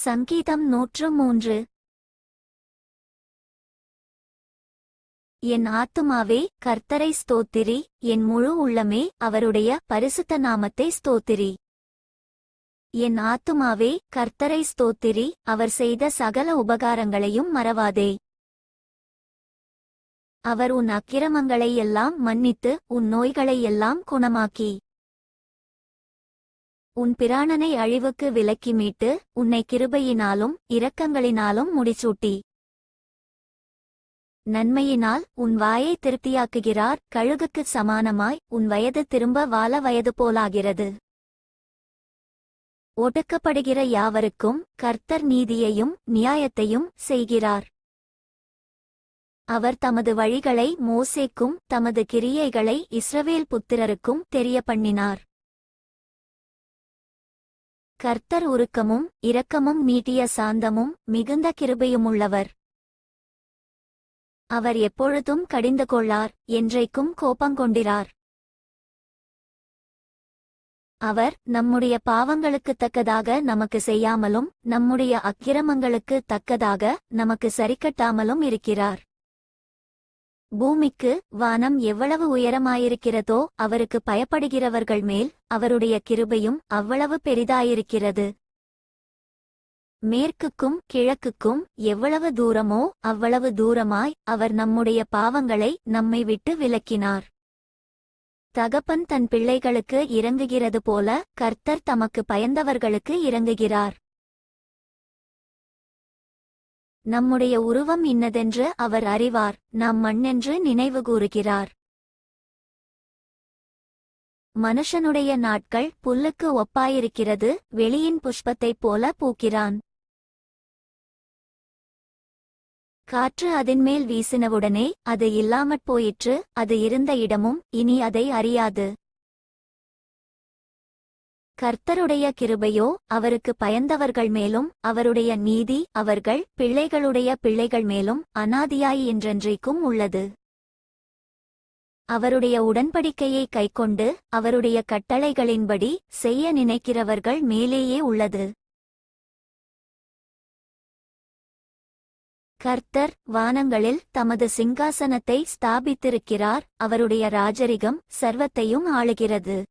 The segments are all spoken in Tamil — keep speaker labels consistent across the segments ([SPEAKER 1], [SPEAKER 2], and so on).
[SPEAKER 1] சங்கீதம் 103. என் ஆத்துமாவே கர்த்தரை ஸ்தோத்திரி, என் முழு உள்ளமே அவருடைய பரிசுத்த நாமத்தை ஸ்தோத்திரி. என் ஆத்துமாவே கர்த்தரை ஸ்தோத்திரி, அவர் செய்த சகல உபகாரங்களையும் மறவாதே. அவர் உன் அக்கிரமங்களை எல்லாம் மன்னித்து உன் நோய்களை எல்லாம் குணமாக்கி உன் பிராணனை அழிவுக்கு விலக்கி மீட்டு உன்னை கிருபையினாலும் இரக்கங்களினாலும் முடிசூட்டி நன்மையினால் உன் வாயை திருப்தியாக்குகிறார். கழுகுக்குச் சமானமாய் உன் வயது திரும்ப வால வயது போலாகிறது. ஒடுக்கப்படுகிற யாவருக்கும் கர்த்தர் நீதியையும் நியாயத்தையும் செய்கிறார். அவர் தமது வழிகளை மோசேக்கும் தமது கிரியைகளை இஸ்ரவேல் புத்திரருக்கும் தெரியப்பண்ணினார். கர்த்தர் உருக்கமும் இரக்கமும் நீட்டிய சாந்தமும் மிகுந்த கிருபையுமுள்ளவர். அவர் எப்பொழுதும் கடிந்து கொள்ளார், என்றைக்கும் கோபங்கொண்டிரார். அவர் நம்முடைய பாவங்களுக்குத் தக்கதாக நமக்கு செய்யாமலும் நம்முடைய அக்கிரமங்களுக்கு தக்கதாக நமக்கு சரிக்கட்டாமலும் இருக்கிறார். பூமிக்கு வானம் எவ்வளவு உயரமாயிருக்கிறதோ அவருக்கு பயப்படுகிறவர்கள் மேல் அவருடைய கிருபையும் அவ்வளவு பெரிதாயிருக்கிறது. மேற்குக்கும் கிழக்குக்கும் எவ்வளவு தூரமோ அவ்வளவு தூரமாய் அவர் நம்முடைய பாவங்களை நம்மை விட்டு விலக்கினார். தகப்பன் தன் பிள்ளைகளுக்கு இரங்குகிறது போல கர்த்தர் தமக்கு பயந்தவர்களுக்கு இரங்குகிறார். நம்முடைய உருவம் இன்னதென்று அவர் அறிவார், நாம் மண்ணென்று நினைவுகூருகிறார். மனுஷனுடைய நாட்கள் புல்லுக்கு ஒப்பாயிருக்கிறது, வெளியின் புஷ்பத்தைப் போல பூக்கிறான். காற்று அதின்மேல் வீசினவுடனே அது இல்லாமற் போயிற்று, அது இருந்த இடமும் இனி அதை அறியாது. கர்த்தருடைய கிருபையோ அவருக்கு பயந்தவர்கள் மேலும் அவருடைய நீதி அவர்கள் பிள்ளைகளுடைய பிள்ளைகள் மேலும் அநாதியாய் என்றென்றைக்கும் உள்ளது. அவருடைய உடன்படிக்கையை கைக்கொண்டு அவருடைய கட்டளைகளின்படி செய்ய நினைக்கிறவர்கள் மேலேயே உள்ளது. கர்த்தர் வானங்களில் தமது சிங்காசனத்தை ஸ்தாபித்திருக்கிறார், அவருடைய ராஜரிகம் சர்வத்தையும் ஆளுகிறது.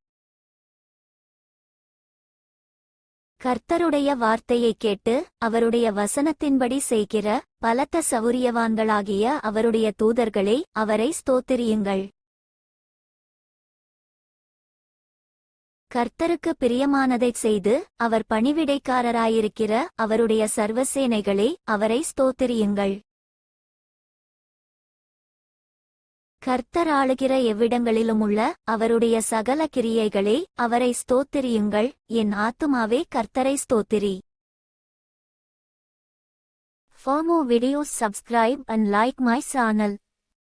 [SPEAKER 1] கர்த்தருடைய வார்த்தையைக் கேட்டு அவருடைய வசனத்தின்படி செய்கிற பலத்த சவுரியவான்களாகிய அவருடைய தூதர்களே, அவரை ஸ்தோத்திரியுங்கள். கர்த்தருக்கு பிரியமானதைச் செய்து அவர் பணிவிடைக்காரராயிருக்கிற அவருடைய சர்வசேனைகளே, அவரை ஸ்தோத்திரியுங்கள். கர்த்தர் ஆளுகிற எவ்விடங்களிலுமுள்ள அவருடைய சகல கிரியைகளே, அவரை ஸ்தோத்திரியுங்கள். என் ஆத்துமாவே கர்த்தரை ஸ்தோத்திரி. For more videos subscribe and like my channel.